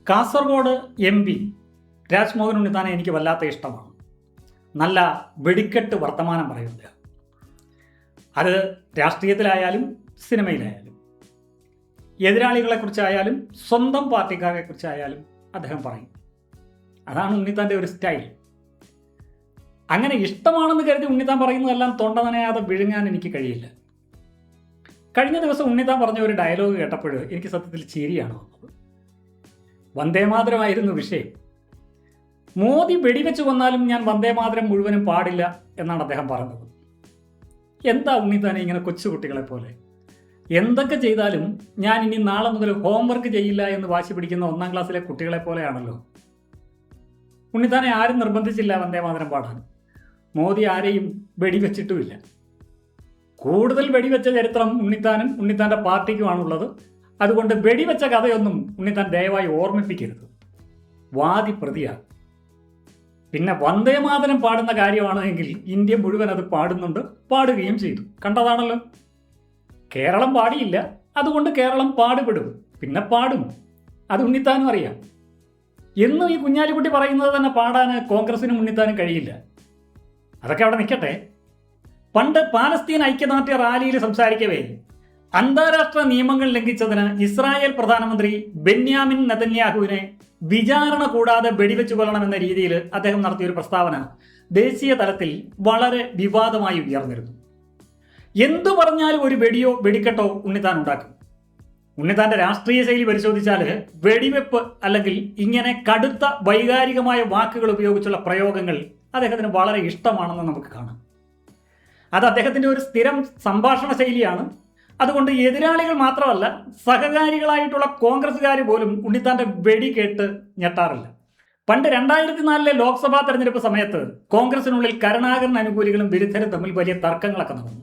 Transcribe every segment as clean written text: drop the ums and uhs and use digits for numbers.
Kasaragod MP Rajmohan ഉണ്ണിത്താനെ എനിക്ക് വല്ലാത്ത ഇഷ്ടമാണ്. നല്ല വെടിക്കെട്ട് വർത്തമാനം പറയുന്നത്. അത് രാഷ്ട്രീയത്തിലായാലും സിനിമയിലായാലും എതിരാളികളെക്കുറിച്ചായാലും സ്വന്തം പാർട്ടിക്കാരെക്കുറിച്ചായാലും അദ്ദേഹം പറയും. അതാണ് ഉണ്ണിത്താൻ്റെ ഒരു സ്റ്റൈൽ. അങ്ങനെ ഇഷ്ടമാണെന്ന് കരുതി ഉണ്ണിത്താൻ പറയുന്നതെല്ലാം തൊണ്ട നനയാതെ വിഴുങ്ങാൻ എനിക്ക് കഴിയില്ല. കഴിഞ്ഞ ദിവസം ഉണ്ണിത്താൻ പറഞ്ഞ ഒരു ഡയലോഗ് കേട്ടപ്പോൾ എനിക്ക് സത്യത്തിൽ ചിരിയാണ് വന്നത്. വന്ദേമാതരമായിരുന്നു വിഷയം. മോദി വെടിവെച്ച് കൊന്നാലും ഞാൻ വന്ദേമാതരം മുഴുവനും പാടില്ല എന്നാണ് അദ്ദേഹം പറഞ്ഞത്. എന്താ ഉണ്ണിത്താനെ ഇങ്ങനെ കൊച്ചുകുട്ടികളെ പോലെ? എന്തൊക്കെ ചെയ്താലും ഞാൻ ഇനി നാളെ മുതൽ ഹോംവർക്ക് ചെയ്യില്ല എന്ന് വാശി പിടിക്കുന്ന 1ാം ക്ലാസ്സിലെ കുട്ടികളെ പോലെയാണല്ലോ. ഉണ്ണിത്താനെ ആരും നിർബന്ധിച്ചില്ല വന്ദേമാതരം പാടാൻ. മോദി ആരെയും വെടിവെച്ചിട്ടുമില്ല. കൂടുതൽ വെടിവെച്ച ചരിത്രം ഉണ്ണിത്താനും ഉണ്ണിത്താൻ്റെ പാർട്ടിക്കുമാണുള്ളത്. അതുകൊണ്ട് വെടിവെച്ച കഥയൊന്നും ഉണ്ണിത്താൻ ദയവായി ഓർമ്മിപ്പിക്കരുത്. വാദി പ്രതിയാണ്. പിന്നെ വന്ദേമാതരം പാടുന്ന കാര്യമാണ് എങ്കിൽ ഇന്ത്യ മുഴുവൻ അത് പാടുന്നുണ്ട്, പാടുകയും ചെയ്തു. കണ്ടതാണല്ലോ. കേരളം പാടിയില്ല, അതുകൊണ്ട് കേരളം പാടുപെടും, പിന്നെ പാടും. അത് ഉണ്ണിത്താനും അറിയാം. എന്നും ഈ കുഞ്ഞാലിക്കുട്ടി പറയുന്നത് തന്നെ പാടാൻ കോൺഗ്രസിനും ഉണ്ണിത്താനും കഴിയില്ല. അതൊക്കെ അവിടെ നിൽക്കട്ടെ. പണ്ട് പാലസ്തീൻ ഐക്യദാർഢ്യ റാലിയിൽ സംസാരിക്കവേ അന്താരാഷ്ട്ര നിയമങ്ങൾ ലംഘിച്ചതിന് ഇസ്രായേൽ പ്രധാനമന്ത്രി ബെന്യാമിൻ നെതന്യാഹുവിനെ വിചാരണ കൂടാതെ വെടിവെച്ചു കൊല്ലണമെന്ന രീതിയിൽ അദ്ദേഹം നടത്തിയൊരു പ്രസ്താവന ദേശീയ തലത്തിൽ വളരെ വിവാദമായി ഉയർന്നിരുന്നു. എന്തു പറഞ്ഞാലും ഒരു വെടിയോ വെടിക്കെട്ടോ ഉണ്ണിത്താൻ ഉണ്ടാക്കും. ഉണ്ണിത്താൻ്റെ രാഷ്ട്രീയ ശൈലി പരിശോധിച്ചാൽ വെടിവെപ്പ് അല്ലെങ്കിൽ ഇങ്ങനെ കടുത്ത വൈകാരികമായ വാക്കുകൾ ഉപയോഗിച്ചുള്ള പ്രയോഗങ്ങൾ അദ്ദേഹത്തിന് വളരെ ഇഷ്ടമാണെന്ന് നമുക്ക് കാണാം. അത് അദ്ദേഹത്തിൻ്റെ ഒരു സ്ഥിരം സംഭാഷണ ശൈലിയാണ്. അതുകൊണ്ട് എതിരാളികൾ മാത്രമല്ല, സഹകാരികളായിട്ടുള്ള കോൺഗ്രസ്സുകാർ പോലും ഉണ്ണിത്താൻ്റെ വെടി കേട്ട് ഞെട്ടാറില്ല. പണ്ട് 2004 ലോക്സഭാ തെരഞ്ഞെടുപ്പ് സമയത്ത് കോൺഗ്രസിനുള്ളിൽ കരുണാകരൻ അനുകൂലികളും വിരുദ്ധരും തമ്മിൽ വലിയ തർക്കങ്ങളൊക്കെ നടന്നു.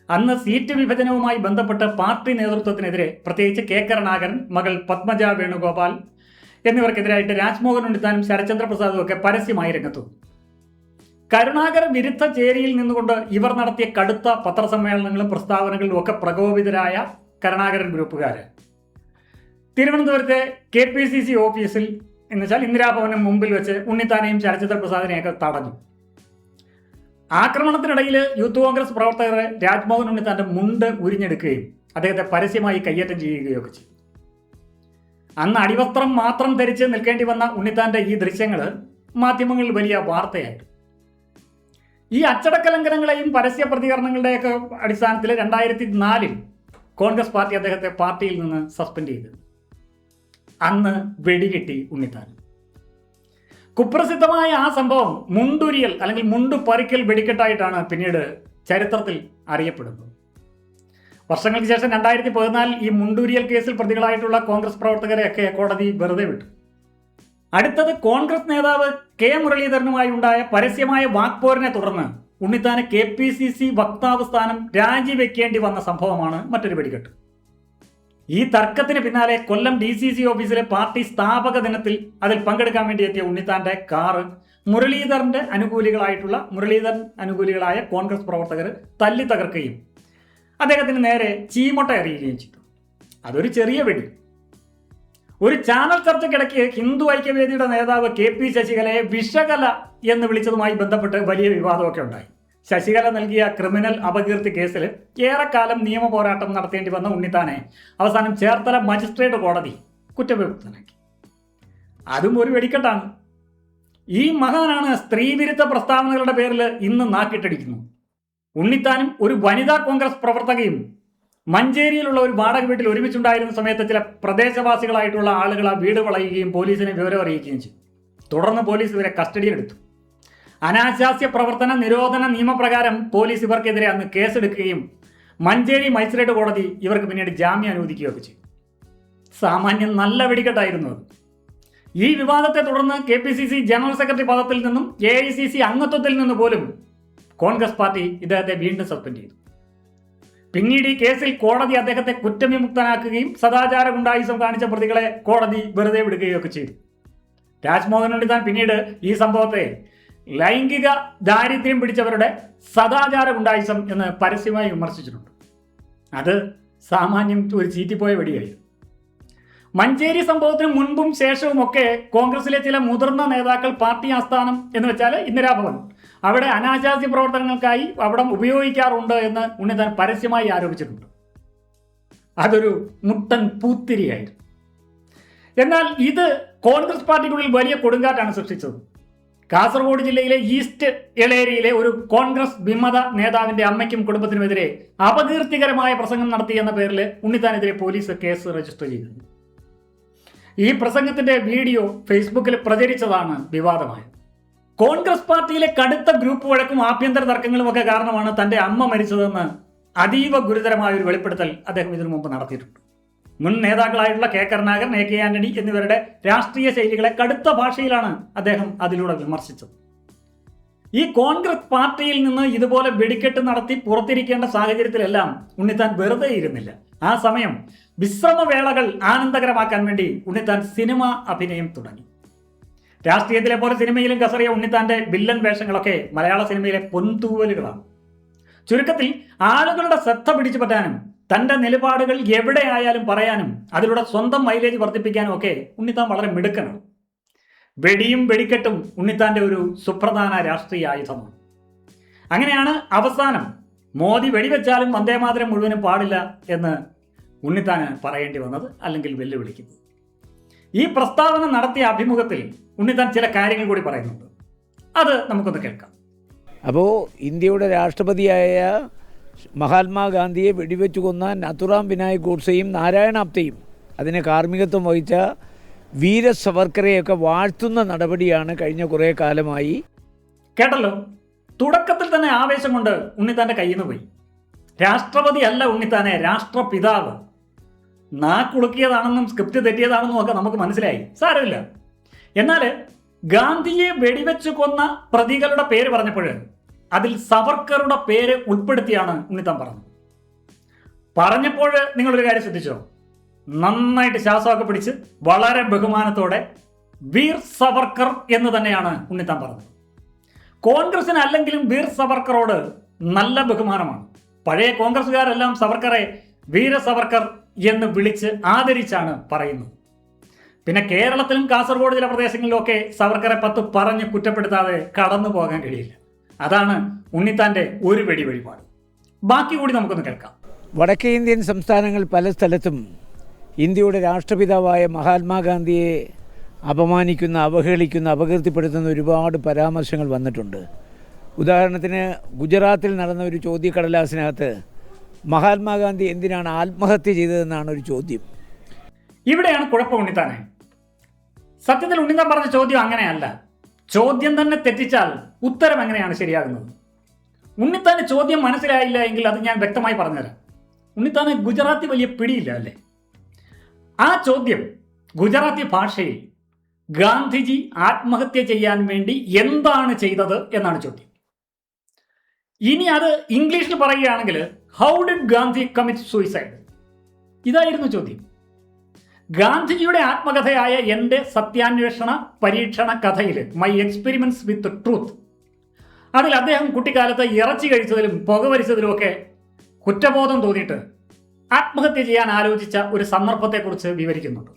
അന്ന് സീറ്റ് വിഭജനവുമായി ബന്ധപ്പെട്ട് പാർട്ടി നേതൃത്വത്തിനെതിരെ, പ്രത്യേകിച്ച് കെ കരുണാകരൻ, മകൾ പത്മജ വേണുഗോപാൽ എന്നിവർക്കെതിരായിട്ട് രാജ്മോഹൻ ഉണ്ണിത്താനും ശരത്ചന്ദ്ര പ്രസാദും ഒക്കെ പരസ്യമായി രംഗത്തു. കരുണാകര വിരുദ്ധ ചേരിയിൽ നിന്നുകൊണ്ട് ഇവർ നടത്തിയ കടുത്ത പത്രസമ്മേളനങ്ങളും പ്രസ്താവനകളിലും ഒക്കെ പ്രകോപിതരായ കരുണാകരൻ ഗ്രൂപ്പുകാർ തിരുവനന്തപുരത്തെ KPCC ഓഫീസിൽ എന്ന് വെച്ചാൽ ഇന്ദിരാഭവന് മുമ്പിൽ വെച്ച് ഉണ്ണിത്താനെയും ശരത്ചന്ദ്ര പ്രസാദിനെയൊക്കെ തടഞ്ഞു. ആക്രമണത്തിനിടയിൽ യൂത്ത് കോൺഗ്രസ് പ്രവർത്തകർ രാജ്മോഹൻ ഉണ്ണിത്താൻ്റെ മുണ്ട് ഉരിഞ്ഞെടുക്കുകയും അദ്ദേഹത്തെ പരസ്യമായി കയ്യേറ്റം ചെയ്യുകയൊക്കെ ചെയ്തു. അന്ന് അടിവസ്ത്രം മാത്രം ധരിച്ച് നിൽക്കേണ്ടി വന്ന ഉണ്ണിത്താൻ്റെ ഈ ദൃശ്യങ്ങൾ മാധ്യമങ്ങളിൽ വലിയ വാർത്തയായിരുന്നു. ഈ അച്ചടക്ക ലംഘനങ്ങളെയും പരസ്യ പ്രതികരണങ്ങളുടെയൊക്കെ അടിസ്ഥാനത്തിൽ 2004 കോൺഗ്രസ് പാർട്ടി അദ്ദേഹത്തെ പാർട്ടിയിൽ നിന്ന് സസ്പെൻഡ് ചെയ്തു. അന്ന് വെടികിട്ടി ഉണ്ണിത്താൻ. കുപ്രസിദ്ധമായ ആ സംഭവം മുണ്ടുരിയൽ അല്ലെങ്കിൽ മുണ്ടു പറിക്കൽ വെടിക്കെട്ടായിട്ടാണ് പിന്നീട് ചരിത്രത്തിൽ അറിയപ്പെടുന്നത്. വർഷങ്ങൾക്ക് ശേഷം 2014 ഈ മുണ്ടുരിയൽ കേസിൽ പ്രതികളായിട്ടുള്ള കോൺഗ്രസ് പ്രവർത്തകരെയൊക്കെ കോടതി വെറുതെ വിട്ടു. അടുത്തത് കോൺഗ്രസ് നേതാവ് K മുരളീധരനുമായി ഉണ്ടായ പരസ്യമായ വാക്പോരിനെ തുടർന്ന് ഉണ്ണിത്താന് KPCC വക്താവ് സ്ഥാനം രാജിവെക്കേണ്ടി വന്ന സംഭവമാണ് മറ്റൊരു വെടിക്കെട്ട്. ഈ തർക്കത്തിന് പിന്നാലെ കൊല്ലം DCC ഓഫീസിലെ പാർട്ടി സ്ഥാപക ദിനത്തിൽ അതിൽ പങ്കെടുക്കാൻ വേണ്ടി എത്തിയ ഉണ്ണിത്താൻ്റെ കാറ് മുരളീധരൻ അനുകൂലികളായ കോൺഗ്രസ് പ്രവർത്തകർ തല്ലി തകർക്കുകയും അദ്ദേഹത്തിന് നേരെ ചീമൊട്ട എറിയുകയും ചെയ്തു. അതൊരു ചെറിയ വെടി. ഒരു ചാനൽ ചർച്ചയ്ക്കിടയ്ക്ക് ഹിന്ദു ഐക്യവേദിയുടെ നേതാവ് KP ശശികലയെ വിഷകല എന്ന് വിളിച്ചതുമായി ബന്ധപ്പെട്ട് വലിയ വിവാദമൊക്കെ ഉണ്ടായി. ശശികല നൽകിയ ക്രിമിനൽ അപകീർത്തി കേസിൽ ഏറെക്കാലം നിയമ പോരാട്ടം നടത്തേണ്ടി വന്ന ഉണ്ണിത്താനെ അവസാനം ചേർത്തല മജിസ്ട്രേറ്റ് കോടതി കുറ്റവിമുക്തനാക്കി. അതും ഒരു വെടിക്കെട്ടാണ്. ഈ മഹാനാണ് സ്ത്രീവിരുദ്ധ പ്രസ്താവനകളുടെ പേരിൽ ഇന്ന് നാക്കിട്ടടിക്കുന്നത്. ഉണ്ണിത്താനും ഒരു വനിതാ കോൺഗ്രസ് പ്രവർത്തകയും മഞ്ചേരിയിലുള്ള ഒരു വാടക വീട്ടിൽ ഒരുമിച്ചുണ്ടായിരുന്ന സമയത്ത് ചില പ്രദേശവാസികളായിട്ടുള്ള ആളുകൾ ആ വീട് വളയുകയും പോലീസിനെ വിവരം അറിയിക്കുകയും ചെയ്തു. തുടർന്ന് പോലീസ് ഇവരെ കസ്റ്റഡിയിലെടുത്തു. അനാശാസ്യ പ്രവർത്തന നിരോധന നിയമപ്രകാരം പോലീസ് ഇവർക്കെതിരെ അന്ന് കേസെടുക്കുകയും മഞ്ചേരി മജിസ്ട്രേറ്റ് കോടതി ഇവർക്ക് പിന്നീട് ജാമ്യം അനുവദിക്കുകയൊക്കെ ചെയ്തു. സാമാന്യം നല്ല വെടിക്കെട്ടായിരുന്നു അത്. ഈ വിവാദത്തെ തുടർന്ന് KPCC ജനറൽ സെക്രട്ടറി പദത്തിൽ നിന്നും AICC അംഗത്വത്തിൽ നിന്ന് പോലും കോൺഗ്രസ് പാർട്ടി ഇദ്ദേഹത്തെ വീണ്ടും സസ്പെൻഡ് ചെയ്തു. പിന്നീട് ഈ കേസിൽ കോടതി അദ്ദേഹത്തെ കുറ്റവിമുക്തനാക്കുകയും സദാചാര ഗുണ്ടായിസം കാണിച്ച പ്രതികളെ കോടതി വെറുതെ വിടുകയൊക്കെ ചെയ്തു. രാജ്മോഹൻ ഉണ്ണിത്താൻ പിന്നീട് ഈ സംഭവത്തെ ലൈംഗിക ദാരിദ്ര്യം പിടിച്ചവരുടെ സദാചാര ഗുണ്ടായിസം എന്ന് പരസ്യമായി വിമർശിച്ചിട്ടുണ്ട്. അത് സാമാന്യം ഒരു ചീറ്റിപ്പോയ വെടിയായിരുന്നു. മഞ്ചേരി സംഭവത്തിന് മുൻപും ശേഷവും ഒക്കെ കോൺഗ്രസിലെ ചില മുതിർന്ന നേതാക്കൾ പാർട്ടി ആസ്ഥാനം എന്ന് വെച്ചാൽ ഇന്ദിരാഭവൻ അവിടെ അനാശാസ്യ പ്രവർത്തനങ്ങൾക്കായി അവിടെ ഉപയോഗിക്കാറുണ്ട് എന്ന് ഉണ്ണിത്താൻ പരസ്യമായി ആരോപിച്ചിട്ടുണ്ട്. അതൊരു മുട്ടൻ പൂത്തിരിയായിരുന്നു. എന്നാൽ ഇത് കോൺഗ്രസ് പാർട്ടിക്കുള്ളിൽ വലിയ കൊടുങ്കാറ്റാണ് സൃഷ്ടിച്ചത്. കാസർഗോഡ് ജില്ലയിലെ ഈസ്റ്റ് എളേരിയിലെ ഒരു കോൺഗ്രസ് വിമത നേതാവിന്റെ അമ്മയ്ക്കും കുടുംബത്തിനുമെതിരെ അപകീർത്തികരമായ പ്രസംഗം നടത്തി എന്ന പേരിൽ ഉണ്ണിത്താനെതിരെ പോലീസ് കേസ് രജിസ്റ്റർ ചെയ്തിരുന്നു. ഈ പ്രസംഗത്തിന്റെ വീഡിയോ ഫേസ്ബുക്കിൽ പ്രചരിച്ചതാണ് വിവാദമായത്. കോൺഗ്രസ് പാർട്ടിയിലെ കടുത്ത ഗ്രൂപ്പ് വഴക്കും ആഭ്യന്തര തർക്കങ്ങളും ഒക്കെ കാരണമാണ് തന്റെ അമ്മ മരിച്ചതെന്ന് അതീവ ഗുരുതരമായ ഒരു വെളിപ്പെടുത്തൽ അദ്ദേഹം ഇതിനു മുമ്പ് നടത്തിയിട്ടുണ്ട്. മുൻ നേതാക്കളായിട്ടുള്ള കെ കരുണാകരൻ, എ കെ ആന്റണി എന്നിവരുടെ രാഷ്ട്രീയ ശൈലികളെ കടുത്ത ഭാഷയിലാണ് അദ്ദേഹം അതിലൂടെ വിമർശിച്ചത്. ഈ കോൺഗ്രസ് പാർട്ടിയിൽ നിന്ന് ഇതുപോലെ വെടിക്കെട്ട് നടത്തി പുറത്തിരിക്കേണ്ട സാഹചര്യത്തിലെല്ലാം ഉണ്ണിത്താൻ വെറുതെ ഇരുന്നില്ല. ആ സമയം വിശ്രമവേളകൾ ആനന്ദകരമാക്കാൻ വേണ്ടി ഉണ്ണിത്താൻ സിനിമ അഭിനയം തുടങ്ങി. രാഷ്ട്രീയത്തിലെ പോലെ സിനിമയിലും കസറിയ ഉണ്ണിത്താന്റെ വില്ലൻ വേഷങ്ങളൊക്കെ മലയാള സിനിമയിലെ പൊന്തൂവലുകളാണ്. ചുരുക്കത്തിൽ ആളുകളുടെ ശ്രദ്ധ പിടിച്ചു പറ്റാനും തന്റെ നിലപാടുകൾ എവിടെയായാലും പറയാനും അതിലൂടെ സ്വന്തം മൈലേജ് വർദ്ധിപ്പിക്കാനും ഒക്കെ ഉണ്ണിത്താൻ വളരെ മിടുക്കനാണ്. വെടിയും വെടിക്കെട്ടും ഉണ്ണിത്താന്റെ ഒരു സുപ്രധാന രാഷ്ട്രീയ ആയുധമാണ്. അങ്ങനെയാണ് അവസാനം മോദി വെടിവെച്ചാലും വന്ദേമാതരം മുഴുവനും പാടില്ല എന്ന് ഉണ്ണിത്താന് പറയേണ്ടി വന്നത്, അല്ലെങ്കിൽ വെല്ലുവിളിക്കുന്നത്. ഈ പ്രസ്താവന നടത്തിയ അഭിമുഖത്തിൽ ഉണ്ണിത്താൻ ചില കാര്യങ്ങൾ കൂടി പറയുന്നുണ്ട്. അത് നമുക്കൊന്ന് കേൾക്കാം. അപ്പോൾ ഇന്ത്യയുടെ രാഷ്ട്രപതിയായ മഹാത്മാഗാന്ധിയെ വെടിവെച്ചു കൊന്ന നഥുറാം വിനായക് ഗോഡ്സെയും നാരായണ ആപ്തെയും അതിന് കാർമ്മികത്വം വഹിച്ച വീര സവർക്കറെയൊക്കെ വാഴ്ത്തുന്ന നടപടിയാണ് കഴിഞ്ഞ കുറേ കാലമായി. കേട്ടല്ലോ, തുടക്കത്തിൽ തന്നെ ആവേശം കൊണ്ട് ഉണ്ണിത്താന്റെ കയ്യിൽ നിന്ന് പോയി. രാഷ്ട്രപതി അല്ല ഉണ്ണിത്താനെ, രാഷ്ട്രപിതാവ്. നാക്കുളുക്കിയതാണെന്നും സ്ക്രിപ്റ്റ് തെറ്റിയതാണെന്നും ഒക്കെ നമുക്ക് മനസ്സിലായി, സാരമില്ല. എന്നാൽ ഗാന്ധിയെ വെടിവെച്ച് കൊന്ന പ്രതികളുടെ പേര് പറഞ്ഞപ്പോൾ അതിൽ സവർക്കറുടെ പേര് ഉൾപ്പെടുത്തിയാണ് ഉണ്ണിത്താൻ പറഞ്ഞപ്പോൾ നിങ്ങളൊരു കാര്യം ശ്രദ്ധിച്ചോ? നന്നായിട്ട് ശ്വാസമൊക്കെ പിടിച്ച് വളരെ ബഹുമാനത്തോടെ വീർ സവർക്കർ എന്ന് തന്നെയാണ് ഉണ്ണിത്താൻ പറഞ്ഞത്. കോൺഗ്രസിന് അല്ലെങ്കിലും വീർ സവർക്കറോട് നല്ല ബഹുമാനമാണ്. പഴയ കോൺഗ്രസ്സുകാരെല്ലാം സവർക്കറെ വീര സവർക്കർ എന്ന് വിളിച്ച് ആദരിച്ചാണ് പറയുന്നത്. പിന്നെ കേരളത്തിലും കാസർഗോഡ് ചില പ്രദേശങ്ങളിലൊക്കെ സവർക്കറെ 10 പറഞ്ഞ് കുറ്റപ്പെടുത്താതെ കടന്നു പോകാൻ കഴിയില്ല. അതാണ് ഉണ്ണിത്താന്റെ ഒരു വെടി വഴിപാട്. ബാക്കി കൂടി നമുക്കൊന്ന് കേൾക്കാം. വടക്കേ ഇന്ത്യൻ സംസ്ഥാനങ്ങൾ പല സ്ഥലത്തും ഇന്ത്യയുടെ രാഷ്ട്രപിതാവായ മഹാത്മാഗാന്ധിയെ അപമാനിക്കുന്ന, അവഹേളിക്കുന്ന, അപകീർത്തിപ്പെടുത്തുന്ന ഒരുപാട് പരാമർശങ്ങൾ വന്നിട്ടുണ്ട്. ഉദാഹരണത്തിന് ഗുജറാത്തിൽ നടന്ന ഒരു ചോദ്യക്കടലാസിനകത്ത് മഹാത്മാഗാന്ധി എന്തിനാണ് ആത്മഹത്യ ചെയ്തതെന്നാണ് ഒരു ചോദ്യം. ഇവിടെയാണ് കുഴപ്പം ഉണ്ണിത്താനെ. സത്യത്തിൽ ഉണ്ണിത്താൻ പറഞ്ഞ ചോദ്യം അങ്ങനെയല്ല. ചോദ്യം തന്നെ തെറ്റിച്ചാൽ ഉത്തരം എങ്ങനെയാണ് ശരിയാകുന്നത്? ഉണ്ണിത്താന് ചോദ്യം മനസ്സിലായില്ല എങ്കിൽ അത് ഞാൻ വ്യക്തമായി പറഞ്ഞുതരാം. ഉണ്ണിത്താന് ഗുജറാത്തി വലിയ പിടിയില്ല അല്ലേ? ആ ചോദ്യം ഗുജറാത്തി ഭാഷയിൽ ഗാന്ധിജി ആത്മഹത്യ ചെയ്യാൻ വേണ്ടി എന്താണ് ചെയ്തത് എന്നാണ് ചോദ്യം. ഇനി അത് ഇംഗ്ലീഷിൽ പറയുകയാണെങ്കിൽ how did Gandhi commit suicide, ഇതായിരുന്നു ചോദ്യം. ഗാന്ധിജിയുടെ ആത്മകഥയായ എൻ്റെ സത്യാന്വേഷണ പരീക്ഷണ കഥയിൽ മൈ എക്സ്പെരിമെന്റ്സ് വിത്ത് ട്രൂത്ത്, അതിൽ അദ്ദേഹം കുട്ടിക്കാലത്ത് ഇറച്ചി കഴിച്ചതിലും പുകവലിച്ചതിലുമൊക്കെ കുറ്റബോധം തോന്നിയിട്ട് ആത്മഹത്യ ചെയ്യാൻ ആലോചിച്ച ഒരു സന്ദർഭത്തെക്കുറിച്ച് വിവരിക്കുന്നുണ്ട്.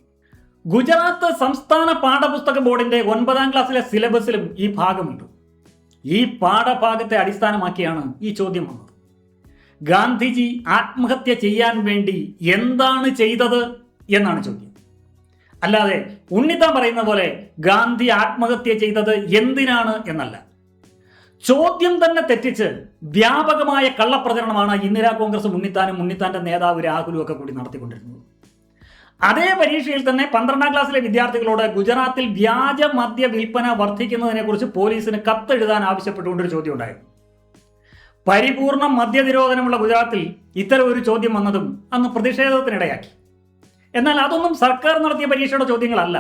ഗുജറാത്ത് സംസ്ഥാന പാഠപുസ്തക ബോർഡിന്റെ 9ാം ക്ലാസ്സിലെ സിലബസിലും ഈ ഭാഗമുണ്ട്. ഈ പാഠഭാഗത്തെ അടിസ്ഥാനമാക്കിയാണ് ഈ ചോദ്യം വന്നത്. ഗാന്ധിജി ആത്മഹത്യ ചെയ്യാൻ വേണ്ടി എന്താണ് ചെയ്തത് എന്നാണ് ചോദ്യം. അല്ലാതെ ഉണ്ണിത്താൻ പറയുന്ന പോലെ ഗാന്ധി ആത്മഹത്യ ചെയ്തത് എന്തിനാണ് എന്നല്ല. ചോദ്യം തന്നെ തെറ്റിച്ച് വ്യാപകമായ കള്ളപ്രചരണമാണ് ഇന്ദിരാ കോൺഗ്രസും ഉണ്ണിത്താന്റെ നേതാവ് രാഹുലും ഒക്കെ കൂടി നടത്തിക്കൊണ്ടിരുന്നത്. അതേ പരീക്ഷയിൽ തന്നെ 12ാം ക്ലാസ്സിലെ വിദ്യാർത്ഥികളോട് ഗുജറാത്തിൽ വ്യാജ മദ്യ വിൽപ്പന വർദ്ധിക്കുന്നതിനെ കുറിച്ച് പോലീസിന് കത്തെഴുതാൻ ആവശ്യപ്പെട്ടുകൊണ്ടൊരു ചോദ്യം ഉണ്ടായിരുന്നു. പരിപൂർണ മദ്യനിരോധനമുള്ള ഗുജറാത്തിൽ ഇത്തരം ഒരു ചോദ്യം വന്നതും അന്ന് പ്രതിഷേധത്തിനിടയാക്കി. എന്നാൽ അതൊന്നും സർക്കാർ നടത്തിയ പരീക്ഷയുടെ ചോദ്യങ്ങളല്ല.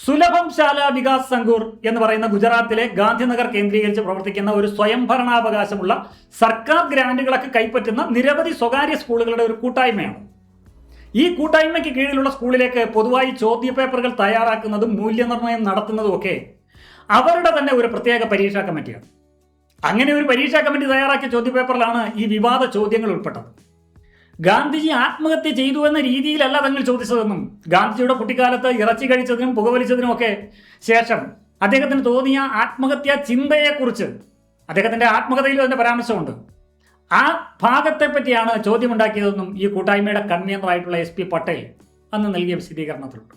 സുലഭം ശാല വികാസ് സങ്കൂർ എന്ന് പറയുന്ന ഗുജറാത്തിലെ ഗാന്ധിനഗർ കേന്ദ്രീകരിച്ച് പ്രവർത്തിക്കുന്ന ഒരു സ്വയംഭരണാവകാശമുള്ള സർക്കാർ ഗ്രാന്റുകളൊക്കെ കൈപ്പറ്റുന്ന നിരവധി സ്വകാര്യ സ്കൂളുകളുടെ ഒരു കൂട്ടായ്മയാണ്. ഈ കൂട്ടായ്മയ്ക്ക് കീഴിലുള്ള സ്കൂളിലേക്ക് പൊതുവായി ചോദ്യപേപ്പറുകൾ തയ്യാറാക്കുന്നതും മൂല്യനിർണ്ണയം നടത്തുന്നതും ഒക്കെ അവരുടെ തന്നെ ഒരു പ്രത്യേക പരീക്ഷാ കമ്മിറ്റിയാണ്. അങ്ങനെ ഒരു പരീക്ഷാ കമ്മിറ്റി തയ്യാറാക്കിയ ചോദ്യപേപ്പറിലാണ് ഈ വിവാദ ചോദ്യങ്ങൾ ഉൾപ്പെട്ടത്. ഗാന്ധിജി ആത്മഹത്യ ചെയ്തു എന്ന രീതിയിലല്ല തങ്ങൾ ചോദിച്ചതെന്നും ഗാന്ധിജിയുടെ കുട്ടിക്കാലത്ത് ഇറച്ചി കഴിച്ചതിനും പുകവലിച്ചതിനുമൊക്കെ ശേഷം അദ്ദേഹത്തിന് തോന്നിയ ആത്മഹത്യാ ചിന്തയെക്കുറിച്ച് അദ്ദേഹത്തിൻ്റെ ആത്മകഥയിൽ തന്നെ പരാമർശമുണ്ട്. ആ ഭാഗത്തെ പറ്റിയാണ് ചോദ്യമുണ്ടാക്കിയതെന്നും ഈ കൂട്ടായ്മയുടെ കൺവീനറായിട്ടുള്ള SP പട്ടേൽ അന്ന് നൽകിയ വിശദീകരണത്തിലുണ്ട്.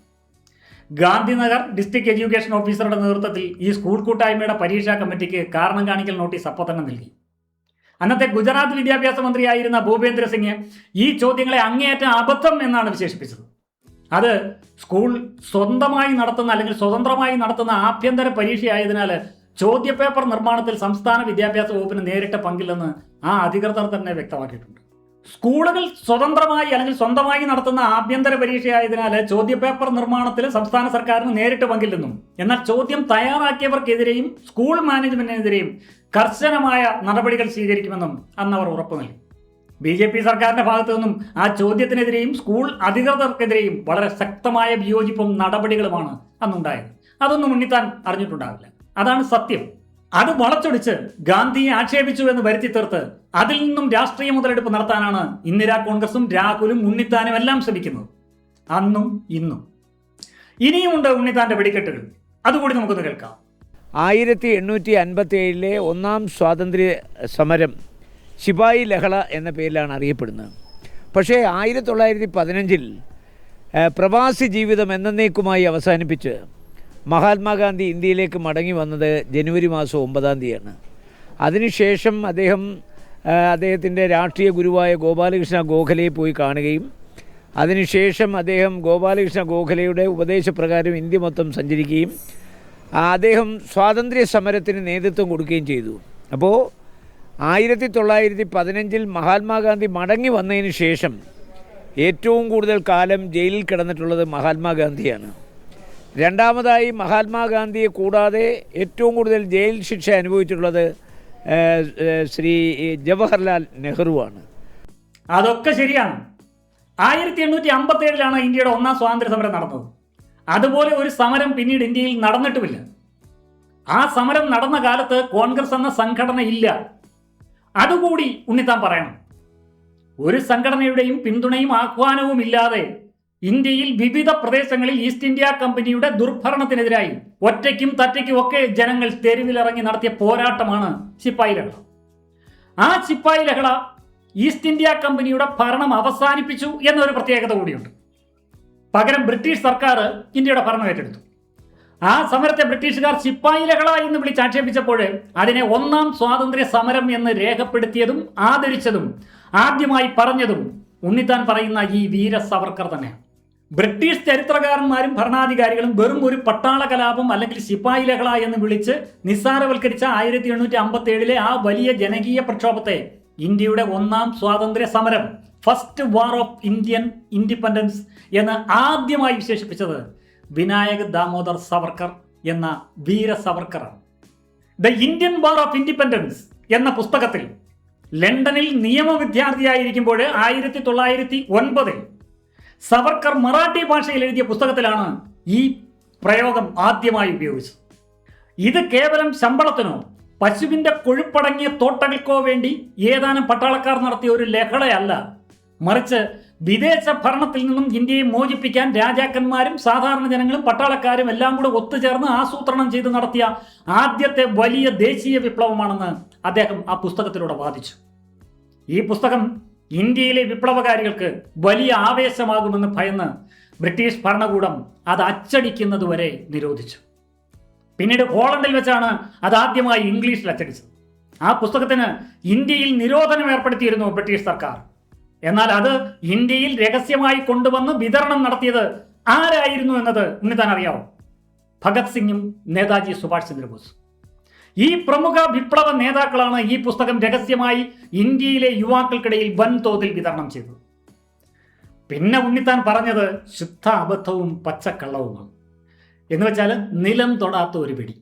ഗാന്ധിനഗർ ഡിസ്ട്രിക്ട് എഡ്യൂക്കേഷൻ ഓഫീസറുടെ നേതൃത്വത്തിൽ ഈ സ്കൂൾ കൂട്ടായ്മയുടെ പരീക്ഷാ കമ്മിറ്റിക്ക് കാരണം കാണിക്കൽ നോട്ടീസ് അപ്പോൾ തന്നെ നൽകി. അന്നത്തെ ഗുജറാത്ത് വിദ്യാഭ്യാസ മന്ത്രിയായിരുന്ന ഭൂപേന്ദ്ര സിംഗ് ഈ ചോദ്യങ്ങളെ അങ്ങേയറ്റം അബദ്ധം എന്നാണ് വിശേഷിപ്പിച്ചത്. അത് സ്കൂൾ സ്വന്തമായി നടത്തുന്ന അല്ലെങ്കിൽ സ്വതന്ത്രമായി നടത്തുന്ന ആഭ്യന്തര പരീക്ഷയായതിനാൽ ചോദ്യപേപ്പർ നിർമ്മാണത്തിൽ സംസ്ഥാന വിദ്യാഭ്യാസ വകുപ്പിന് നേരിട്ട് പങ്കില്ലെന്ന് ആ അധികൃതർ തന്നെ വ്യക്തമാക്കിയിട്ടുണ്ട്. സ്കൂളുകൾ സ്വതന്ത്രമായി അല്ലെങ്കിൽ സ്വന്തമായി നടത്തുന്ന ആഭ്യന്തര പരീക്ഷയായതിനാൽ ചോദ്യപേപ്പർ നിർമ്മാണത്തിൽ സംസ്ഥാന സർക്കാരിന് നേരിട്ട് പങ്കില്ലെന്നും എന്നാൽ ചോദ്യം തയ്യാറാക്കിയവർക്കെതിരെയും സ്കൂൾ മാനേജ്മെന്റിനെതിരെയും കർശനമായ നടപടികൾ സ്വീകരിക്കുമെന്നും അന്ന് അവർ ഉറപ്പു നൽകി. BJP സർക്കാരിന്റെ ഭാഗത്തു നിന്നും ആ ചോദ്യത്തിനെതിരെയും സ്കൂൾ അധികൃതർക്കെതിരെയും വളരെ ശക്തമായ വിയോജിപ്പും നടപടികളുമാണ് അന്നുണ്ടായത്. അതൊന്നും ഉണ്ണിത്താൻ അറിഞ്ഞിട്ടുണ്ടാവില്ല. അതാണ് സത്യം. അത് വളച്ചൊടിച്ച് ഗാന്ധിയെ ആക്ഷേപിച്ചു എന്ന് വരുത്തി തീർത്ത് അതിൽ നിന്നും രാഷ്ട്രീയ മുതലെടുപ്പ് നടത്താനാണ് ഇന്ദിരാ കോൺഗ്രസും രാഹുലും ഉണ്ണിത്താനും എല്ലാം ശ്രമിക്കുന്നത്. അന്നും ഇന്നും ഇനിയുമുണ്ട് ഉണ്ണിത്താന്റെ വെടിക്കെട്ടുകൾ. അതുകൂടി നമുക്കൊന്ന് കേൾക്കാം. 1857 ഒന്നാം സ്വാതന്ത്ര്യ സമരം ശിപായി ലഹള എന്ന പേരിലാണ് അറിയപ്പെടുന്നത്. പക്ഷേ 1915 പ്രവാസി ജീവിതം എന്നേക്കുമായി അവസാനിപ്പിച്ച് മഹാത്മാഗാന്ധി ഇന്ത്യയിലേക്ക് മടങ്ങി വന്നത് ജനുവരി മാസം 9-ാം തീയതിയാണ്. അതിനുശേഷം അദ്ദേഹത്തിൻ്റെ രാഷ്ട്രീയ ഗുരുവായ ഗോപാലകൃഷ്ണ ഗോഖലയെ പോയി കാണുകയും അതിനുശേഷം അദ്ദേഹം ഗോപാലകൃഷ്ണ ഗോഖലയുടെ ഉപദേശപ്രകാരം ഇന്ത്യ മൊത്തം സഞ്ചരിക്കുകയും അദ്ദേഹം സ്വാതന്ത്ര്യ സമരത്തിന് നേതൃത്വം കൊടുക്കുകയും ചെയ്തു. അപ്പോൾ 1915 മഹാത്മാഗാന്ധി മടങ്ങി വന്നതിന് ശേഷം ഏറ്റവും കൂടുതൽ കാലം ജയിലിൽ കിടന്നിട്ടുള്ളത് മഹാത്മാഗാന്ധിയാണ്. രണ്ടാമതായി മഹാത്മാഗാന്ധിയെ കൂടാതെ ഏറ്റവും കൂടുതൽ ജയിൽ ശിക്ഷ അനുഭവിച്ചിട്ടുള്ളത് ശ്രീ ജവഹർലാൽ നെഹ്റുവാണ്. അതൊക്കെ ശരിയാണ്. 1857 ഇന്ത്യയുടെ ഒന്നാം സ്വാതന്ത്ര്യ സമരം നടന്നത്. അതുപോലെ ഒരു സമരം പിന്നീട് ഇന്ത്യയിൽ നടന്നിട്ടുമില്ല. ആ സമരം നടന്ന കാലത്ത് കോൺഗ്രസ് എന്ന സംഘടന ഇല്ല. അതുകൂടി ഉണ്ണിത്താൻ പറയണം. ഒരു സംഘടനയുടെയും പിന്തുണയും ആഹ്വാനവും ഇല്ലാതെ ഇന്ത്യയിൽ വിവിധ പ്രദേശങ്ങളിൽ ഈസ്റ്റ് ഇന്ത്യ കമ്പനിയുടെ ദുർഭരണത്തിനെതിരായി ഒറ്റയ്ക്കും തറ്റയ്ക്കും ഒക്കെ ജനങ്ങൾ തെരുവിലിറങ്ങി നടത്തിയ പോരാട്ടമാണ് ശിപ്പായി ലഹള. ആ ശിപ്പായി ലഹള ഈസ്റ്റ് ഇന്ത്യ കമ്പനിയുടെ ഭരണം അവസാനിപ്പിച്ചു എന്നൊരു പ്രത്യേകത കൂടിയുണ്ട്. പകരം ബ്രിട്ടീഷ് സർക്കാർ ഇന്ത്യയുടെ ഭരണം ഏറ്റെടുത്തു. ആ സമരത്തെ ബ്രിട്ടീഷുകാർ ശിപ്പായി ലഹള എന്ന് വിളിച്ചാക്ഷേപിച്ചപ്പോൾ അതിനെ ഒന്നാം സ്വാതന്ത്ര്യ സമരം എന്ന് രേഖപ്പെടുത്തിയതും ആദരിച്ചതും ആദ്യമായി പറഞ്ഞതും ഉണ്ണിത്താൻ പറയുന്ന ഈ വീര സവർക്കർ തന്നെയാണ്. ബ്രിട്ടീഷ് ചരിത്രകാരന്മാരും ഭരണാധികാരികളും വെറും ഒരു പട്ടാള കലാപം അല്ലെങ്കിൽ ശിപ്പായി ലഹള എന്ന് വിളിച്ച് നിസ്സാരവൽക്കരിച്ച 1857 ആ വലിയ ജനകീയ പ്രക്ഷോഭത്തെ ഇന്ത്യയുടെ ഒന്നാം സ്വാതന്ത്ര്യ സമരം, first war of Indian independence എന്ന് ആദ്യമായി വിശേഷിപ്പിച്ചത് വിനായക് ദാമോദർ സവർക്കർ എന്ന വീര സവർക്കറാണ്. The Indian war of independence എന്ന പുസ്തകത്തിൽ ലണ്ടനിൽ നിയമ വിദ്യാർത്ഥിയായിരിക്കുമ്പോൾ 1909 സവർക്കർ മറാഠി ഭാഷയിൽ എഴുതിയ പുസ്തകത്തിലാണ് ഈ പ്രയോഗം ആദ്യമായി ഉപയോഗിച്ചത്. ഇത് കേവലം ശമ്പളത്തിനോ പശുവിൻ്റെ കൊഴുപ്പടങ്ങിയ തോട്ടകൾക്കോ വേണ്ടി ഏതാനും പട്ടാളക്കാർ നടത്തിയ ഒരു ലഹളയല്ല, മറിച്ച് വിദേശ ഭരണത്തിൽ നിന്നും ഇന്ത്യയെ മോചിപ്പിക്കാൻ രാജാക്കന്മാരും സാധാരണ ജനങ്ങളും പട്ടാളക്കാരും എല്ലാം കൂടെ ഒത്തുചേർന്ന് ആസൂത്രണം ചെയ്ത് നടത്തിയ ആദ്യത്തെ വലിയ ദേശീയ വിപ്ലവമാണെന്ന് അദ്ദേഹം ആ പുസ്തകത്തിലൂടെ വാദിച്ചു. ഈ പുസ്തകം ഇന്ത്യയിലെ വിപ്ലവകാരികൾക്ക് വലിയ ആവേശമാകുമെന്ന് ഭയന്ന് ബ്രിട്ടീഷ് ഭരണകൂടം അത് അച്ചടിക്കുന്നതുവരെ നിരോധിച്ചു. പിന്നീട് ഹോളണ്ടിൽ വെച്ചാണ് അത് ആദ്യമായി ഇംഗ്ലീഷിൽ അച്ചടിച്ചത്. ആ പുസ്തകത്തിന് ഇന്ത്യയിൽ നിരോധനം ഏർപ്പെടുത്തിയിരുന്നു ബ്രിട്ടീഷ് സർക്കാർ. എന്നാൽ അത് ഇന്ത്യയിൽ രഹസ്യമായി കൊണ്ടുവന്ന് വിതരണം നടത്തിയത് ആരായിരുന്നു എന്നത് ഉണ്ണിത്താൻ അറിയാവോ? ഭഗത് സിംഗും നേതാജി സുഭാഷ് ചന്ദ്രബോസും. ഈ പ്രമുഖ വിപ്ലവ നേതാക്കളാണ് ഈ പുസ്തകം രഹസ്യമായി ഇന്ത്യയിലെ യുവാക്കൾക്കിടയിൽ വൻതോതിൽ വിതരണം ചെയ്തത്. പിന്നെ ഉണ്ണിത്താൻ പറഞ്ഞത് ശുദ്ധ അബദ്ധവും പച്ചക്കള്ളവുമാണ്. എന്ന് വെച്ചാൽ നിലം തൊടാത്ത ഒരു പിടി.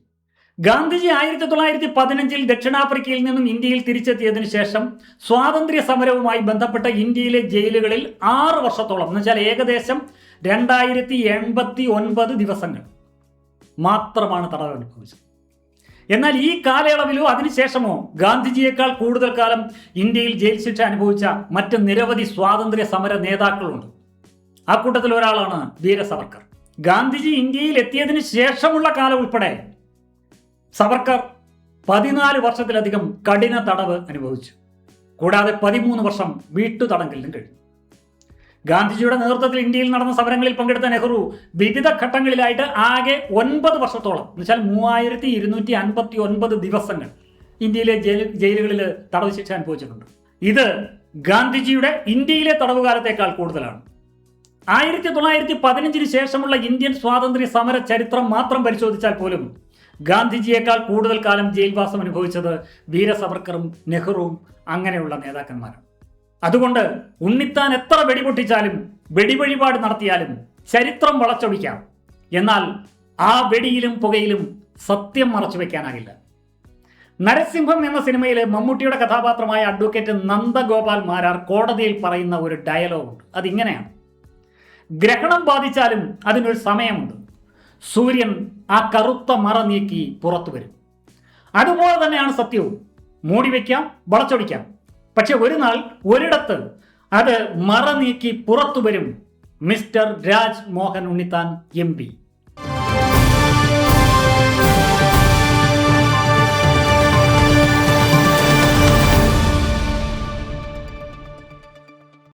ഗാന്ധിജി 1915 ദക്ഷിണാഫ്രിക്കയിൽ നിന്നും ഇന്ത്യയിൽ തിരിച്ചെത്തിയതിനു ശേഷം സ്വാതന്ത്ര്യ സമരവുമായി ബന്ധപ്പെട്ട ഇന്ത്യയിലെ ജയിലുകളിൽ 6 വർഷത്തോളം, എന്ന് വെച്ചാൽ ഏകദേശം 2089 ദിവസങ്ങൾ മാത്രമാണ് തടവ് അനുഭവിച്ചത്. എന്നാൽ ഈ കാലയളവിലോ അതിനുശേഷമോ ഗാന്ധിജിയേക്കാൾ കൂടുതൽ കാലം ഇന്ത്യയിൽ ജയിൽ ശിക്ഷ അനുഭവിച്ച മറ്റ് നിരവധി സ്വാതന്ത്ര്യ സമര നേതാക്കളുണ്ട്. ആ കൂട്ടത്തിൽ ഒരാളാണ് വീര സവർക്കർ. ഗാന്ധിജി ഇന്ത്യയിൽ എത്തിയതിനു ശേഷമുള്ള കാലം ഉൾപ്പെടെ സവർക്കർ 14 വർഷത്തിലധികം കഠിന തടവ് അനുഭവിച്ചു. കൂടാതെ 13 വർഷം വീട്ടുതടങ്കലിലും കഴിഞ്ഞു. ഗാന്ധിജിയുടെ നേതൃത്വത്തിൽ ഇന്ത്യയിൽ നടന്ന സമരങ്ങളിൽ പങ്കെടുത്ത നെഹ്റു വിവിധ ഘട്ടങ്ങളിലായിട്ട് ആകെ 9 വർഷത്തോളം, എന്നുവെച്ചാൽ 3259 ദിവസങ്ങൾ ഇന്ത്യയിലെ ജയിലുകളിൽ തടവ് ശിക്ഷ അനുഭവിച്ചിട്ടുണ്ട്. ഇത് ഗാന്ധിജിയുടെ ഇന്ത്യയിലെ തടവുകാലത്തേക്കാൾ കൂടുതലാണ്. 1915 ശേഷമുള്ള ഇന്ത്യൻ സ്വാതന്ത്ര്യ സമര ചരിത്രം മാത്രം പരിശോധിച്ചാൽ പോലും ഗാന്ധിജിയേക്കാൾ കൂടുതൽ കാലം ജയിൽവാസം അനുഭവിച്ചത് വീര സവർക്കറും നെഹ്റുവും അങ്ങനെയുള്ള നേതാക്കന്മാരാണ്. അതുകൊണ്ട് ഉണ്ണിത്താൻ എത്ര വെടിപൊട്ടിച്ചാലും വെടിവഴിപാട് നടത്തിയാലും ചരിത്രം വളച്ചൊടിക്കാം. എന്നാൽ ആ വെടിയിലും പുകയിലും സത്യം മറച്ചു വെക്കാനാകില്ല. നരസിംഹം എന്ന സിനിമയിലെ മമ്മൂട്ടിയുടെ കഥാപാത്രമായ അഡ്വക്കേറ്റ് നന്ദഗോപാൽ മാരാർ കോടതിയിൽ പറയുന്ന ഒരു ഡയലോഗുണ്ട്. അതിങ്ങനെയാണ്: ഗ്രഹണം ബാധിച്ചാലും അതിനൊരു സമയമുണ്ട്. സൂര്യൻ ആ കറുത്ത മറ നീക്കി പുറത്തു വരും. അതുപോലെ തന്നെയാണ് സത്യവും. മൂടി വയ്ക്കാം, വളച്ചൊടിക്കാം, പക്ഷെ ഒരു നാൾ ഒരിടത്ത് അത് മറ നീക്കി പുറത്തു വരും. Mister Raj Mohan Unnithan MP.